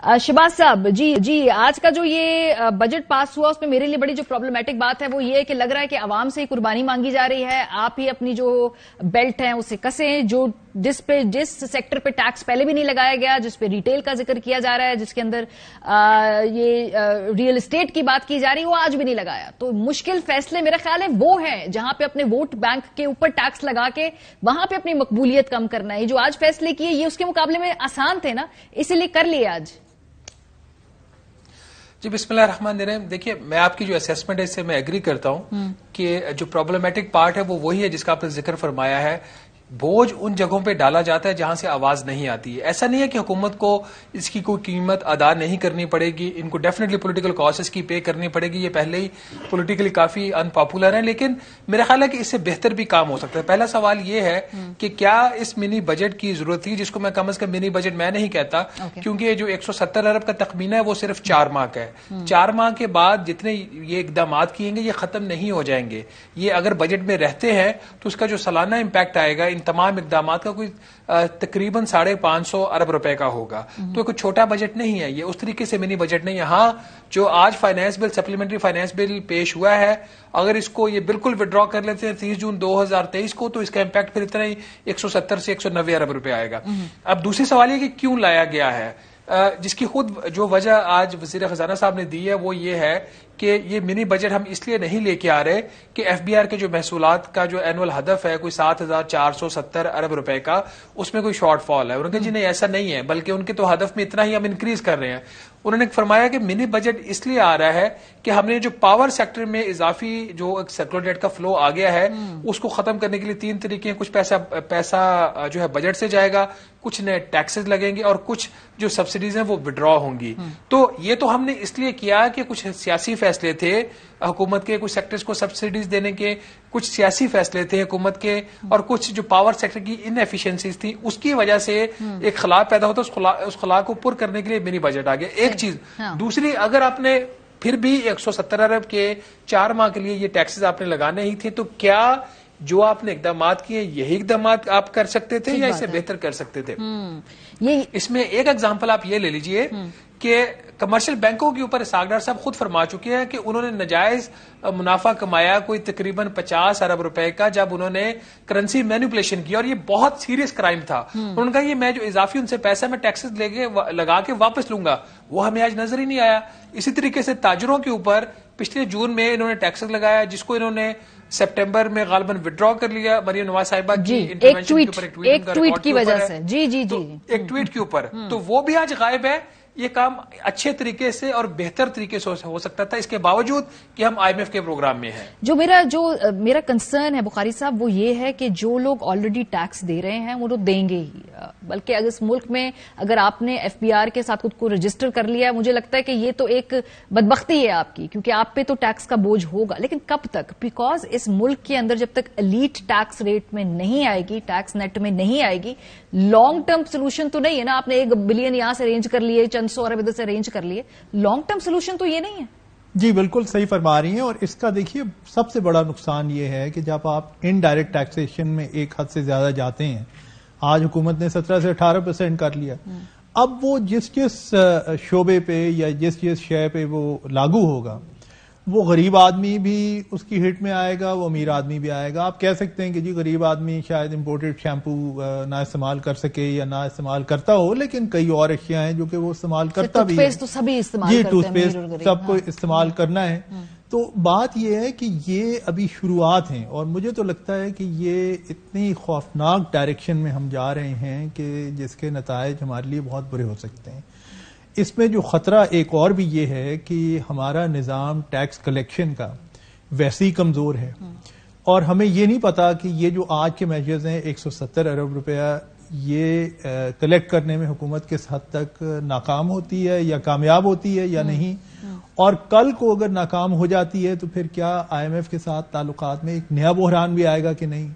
شہباز صاحب جی آج کا جو یہ بجٹ پاس ہوا اس میں میرے لیے بڑی جو پرابلمٹک بات ہے وہ یہ ہے کہ لگ رہا ہے کہ عوام سے ہی قربانی مانگی جا رہی ہے. آپ ہی اپنی جو بیلٹ ہے اسے کسیں, جس سیکٹر پہ ٹیکس پہلے بھی نہیں لگایا گیا, جس پہ ریٹیل کا ذکر کیا جا رہا ہے, جس کے اندر یہ ریئل اسٹیٹ کی بات کی جا رہی ہے, وہ آج بھی نہیں لگایا. تو مشکل فیصلے میرا خیال ہے وہ ہیں جہاں پہ اپنے ووٹ بینک کے اوپر ٹیکس لگا کے وہاں پہ اپنی مقبولیت کم کرنا ہے. جو آج فیصلے کیے یہ اس کے مقابلے میں آسان تھے نا, اسی لیے کر لیے آج. جی بسم اللہ الرحمن الرحیم. دیکھیے میں آپ کی جو اسیسمنٹ ہے اس سے میں ایگری کرتا ہوں کہ جو پرابلمٹک پارٹ ہے وہ وہی ہے جس کا آپ نے ذکر فرمایا ہے. بوجھ ان جگہوں پہ ڈالا جاتا ہے جہاں سے آواز نہیں آتی ہے. ایسا نہیں ہے کہ حکومت کو اس کی کوئی قیمت ادا نہیں کرنی پڑے گی, ان کو ڈیفینیٹلی پولیٹیکل کاسز کی پے کرنی پڑے گی, یہ پہلے ہی پولیٹیکلی کافی ان پاپولر ہیں, لیکن میرا خیال ہے کہ اس سے بہتر بھی کام ہو سکتا ہے. پہلا سوال یہ ہے کہ کیا اس منی بجٹ کی ضرورت تھی, جس کو میں کم از کم منی بجٹ میں نہیں کہتا, کیونکہ جو 170 ارب کا تخمینہ ہے وہ صرف 4 ماہ کا ہے. 4 ماہ کے بعد جتنے یہ اقدامات کیے گے یہ ختم نہیں ہو جائیں گے. یہ اگر بجٹ میں رہتے ہیں تو اس کا جو سالانہ امپیکٹ آئے گا ان تمام اقدامات کا کوئی تقریباً 550 ارب روپے کا ہوگا. تو کوئی چھوٹا بجٹ نہیں ہے یہ, اس طریقے سے منی بجٹ نہیں ہے. ہاں جو آج finance bill supplementary finance bill پیش ہوا ہے, اگر اس کو یہ بالکل وڈرا کر لیتے ہیں 30 جون 2023 کو, تو اس کا امپیکٹ پھر اتنا ہی 170 سے 190 ارب روپے آئے گا. اب دوسری سوال یہ کہ کیوں لایا گیا ہے, جس کی خود جو وجہ آج وزیر خزانہ صاحب نے دی ہے وہ یہ ہے کہ یہ منی بجٹ ہم اس لیے نہیں لے کے آ رہے کہ ایف بی آر کے جو محصولات کا جو اینول ہدف ہے کوئی 7,470 ارب روپے کا, اس میں کوئی شارٹ فال ہے. انہوں نے کہا جی نہیں ایسا نہیں ہے, بلکہ ان کے تو ہدف میں اتنا ہی ہم انکریز کر رہے ہیں. انہوں نے فرمایا کہ منی بجٹ اس لیے آ رہا ہے کہ ہم نے جو پاور سیکٹر میں اضافی جو سرکولر ڈیٹ کا فلو آ گیا ہے اس کو ختم کرنے کے لیے 3 طریقے ہیں. کچھ پیسہ جو ہے بجٹ سے جائے گا, کچھ نئے ٹیکسز لگیں گے, اور کچھ جو سبسڈیز ہیں وہ وڈرا ہوں گی. تو یہ تو ہم نے اس لیے کیا کہ کچھ سیاسی فیصلے تھے حکومت کے, کچھ سیکٹرز کو سبسڈیز دینے کے, کچھ سیاسی فیصلے تھے حکومت کے, اور کچھ جو پاور سیکٹر کی ان ایفیشنسیز تھی اس کی وجہ سے ایک خلا پیدا ہوتا, اس خلا کو پر کرنے کے لیے منی بجٹ آ گیا. ایک چیز. دوسری, اگر آپ نے پھر بھی 170 ارب کے 4 ماہ کے لیے یہ ٹیکسز آپ نے لگانے ہی تھے, تو کیا جو آپ نے اقدامات کیے یہی اقدامات آپ کر سکتے تھے یا اسے بہتر کر سکتے تھے؟ اس میں ایک ایگزامپل آپ یہ لے لیجئے کہ کمرشل بینکوں کے اوپر اسحاق ڈار صاحب خود فرما چکے ہیں کہ انہوں نے ناجائز منافع کمایا کوئی تقریباً 50 ارب روپے کا, جب انہوں نے کرنسی مینیپولیشن کی, اور یہ بہت سیریس کرائم تھا. انہوں نے کہا یہ میں جو اضافی ان سے پیسہ میں ٹیکسز لگا کے واپس لوں گا, وہ ہمیں آج نظر ہی نہیں آیا. اسی طریقے سے تاجروں کے اوپر پچھلے جون میں انہوں نے ٹیکسز لگایا, جس کو انہوں نے سپٹمبر میں غالباً وڈرا کر لیا مریم نواز صاحبہ کی انٹرونشن کے اوپر, ایک ٹویٹ کی وجہ سے. جی ایک ٹویٹ کے اوپر, تو وہ بھی آج غائب ہے. یہ کام اچھے طریقے سے اور بہتر طریقے سے ہو سکتا تھا, اس کے باوجود کہ ہم آئی ایم ایف کے پروگرام میں ہیں. جو میرا کنسرن ہے بخاری صاحب وہ یہ ہے کہ جو لوگ آلریڈی ٹیکس دے رہے ہیں وہ لوگ دیں گے ہی, بلکہ اگر اس ملک میں اگر آپ نے ایف بی آر کے ساتھ خود کو رجسٹر کر لیا ہے, مجھے لگتا ہے کہ یہ تو ایک بدبختی ہے آپ کی, کیونکہ آپ پہ تو ٹیکس کا بوجھ ہوگا. لیکن کب تک؟ بیکاز اس ملک کے اندر جب تک ایلیٹ ٹیکس ریٹ میں نہیں آئے گی, ٹیکس نیٹ میں نہیں آئے گی, لانگ ٹرم سولوشن تو نہیں ہے نا. آپ نے 1 بلین یہاں سے ارینج کر لیے, چند 100 ارب ادھر سے ارینج کر لیے, لانگ ٹرم سولوشن تو یہ نہیں ہے. جی بالکل صحیح فرما رہی ہیں. اور اس کا دیکھیے سب سے بڑا نقصان یہ ہے کہ جب آپ انڈائریکٹ ٹیکسیشن میں ایک حد سے زیادہ جاتے ہیں, آج حکومت نے 17 سے 18% کر لیا, اب وہ جس شعبے پہ یا جس شے پہ وہ لاگو ہوگا وہ غریب آدمی بھی اس کی ہٹ میں آئے گا, وہ امیر آدمی بھی آئے گا. آپ کہہ سکتے ہیں کہ جی غریب آدمی شاید امپورٹڈ شیمپو نہ استعمال کر سکے یا نہ استعمال کرتا ہو, لیکن کئی اور اشیاء ہیں جو کہ وہ استعمال کرتا بھی ہے. تو سبھی استعمال جی ٹوتھ پیسٹ سب کو استعمال کرنا ہے. تو بات یہ ہے کہ یہ ابھی شروعات ہیں, اور مجھے تو لگتا ہے کہ یہ اتنی خوفناک ڈائریکشن میں ہم جا رہے ہیں کہ جس کے نتائج ہمارے لیے بہت برے ہو سکتے ہیں. اس میں جو خطرہ ایک اور بھی یہ ہے کہ ہمارا نظام ٹیکس کلیکشن کا ویسے ہی کمزور ہے, اور ہمیں یہ نہیں پتا کہ یہ جو آج کے میجرز ہیں 170 ارب روپیہ یہ کلیکٹ کرنے میں حکومت کس حد تک ناکام ہوتی ہے یا کامیاب ہوتی ہے یا نہیں, اور کل کو اگر ناکام ہو جاتی ہے تو پھر کیا آئی ایم ایف کے ساتھ تعلقات میں ایک نیا بحران بھی آئے گا کہ نہیں.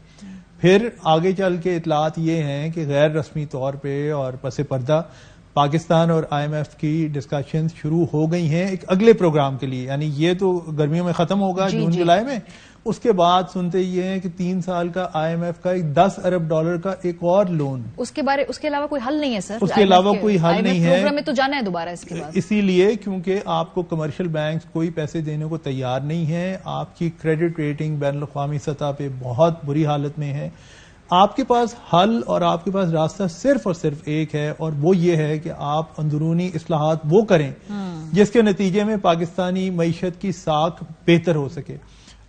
پھر آگے چل کے اطلاعات یہ ہیں کہ غیر رسمی طور پہ اور پس پردہ پاکستان اور آئی ایم ایف کی ڈسکشنز شروع ہو گئی ہیں ایک اگلے پروگرام کے لیے. یعنی یہ تو گرمیوں میں ختم ہوگا, جون جولائی میں, اس کے بعد سنتے یہ ہیں کہ 3 سال کا IMF کا ایک $10 ارب کا ایک اور لون. اس کے علاوہ کوئی حل نہیں ہے سر. اس کے علاوہ کوئی حل نہیں ہے. پروگرام میں تو جانا ہے دوبارہ اس کے بعد. اسی لیے کیونکہ آپ کو کمرشل بینکس کوئی پیسے دینے کو تیار نہیں ہیں. آپ کی کریڈٹ ریٹنگ بین الاقوامی سطح پہ بہت بری حالت میں ہے. آپ کے پاس حل اور آپ کے پاس راستہ صرف اور صرف ایک ہے, اور وہ یہ ہے کہ آپ اندرونی اصلاحات وہ کریں جس کے نتیجے میں پاکستانی معیشت کی ساکھ بہتر ہو سکے.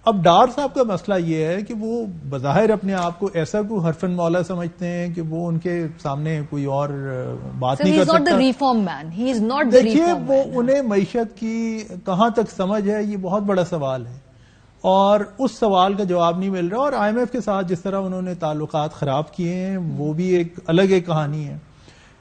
اب ڈار صاحب کا مسئلہ یہ ہے کہ وہ بظاہر اپنے آپ کو ایسا کوئی حرفن مولا سمجھتے ہیں کہ وہ ان کے سامنے کوئی اور بات نہیں کر سکتا. دیکھیے وہ انہیں معیشت کی کہاں تک سمجھ ہے, یہ بہت بڑا سوال ہے, اور اس سوال کا جواب نہیں مل رہا. اور IMF کے ساتھ جس طرح انہوں نے تعلقات خراب کیے ہیں وہ بھی ایک الگ ایک کہانی ہے.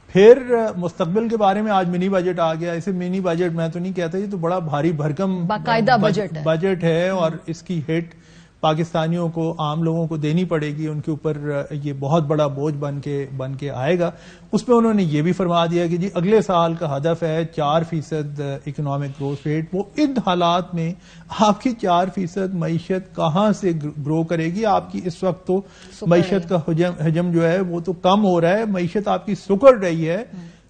پھر مستقبل کے بارے میں آج منی بجٹ آ گیا. اسے منی بجٹ میں تو نہیں کہتا, یہ تو بڑا بھاری بھرکم باقاعدہ بجٹ ہے, اور اس کی ہٹ پاکستانیوں کو, عام لوگوں کو دینی پڑے گی. ان کے اوپر یہ بہت بڑا بوجھ بن کے آئے گا. اس میں انہوں نے یہ بھی فرما دیا کہ جی اگلے سال کا ہدف ہے 4% اکنامک گروتھ ریٹ. وہ ان حالات میں آپ کی 4% معیشت کہاں سے گرو کرے گی؟ آپ کی اس وقت تو معیشت کا حجم جو ہے وہ تو کم ہو رہا ہے, معیشت آپ کی سکڑ رہی ہے.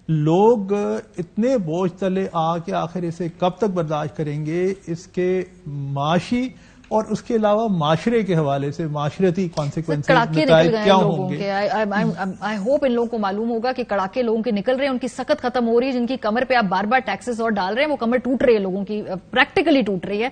لوگ اتنے بوجھ تلے آ کے آخر اسے کب تک برداشت کریں گے؟ اس کے معاشی اور اس کے علاوہ معاشرے کے حوالے سے معاشرتی کانسیکوینسز کیا ہوں گے؟ آئی ہوپ ان لوگوں کو معلوم ہوگا کہ کڑاکے لوگوں کے نکل رہے ہیں, ان کی سخت ختم ہو رہی ہے. جن کی کمر پہ آپ بار بار ٹیکسز اور ڈال رہے ہیں وہ کمر ٹوٹ رہی ہے, لوگوں کی پریکٹیکلی ٹوٹ رہی ہے.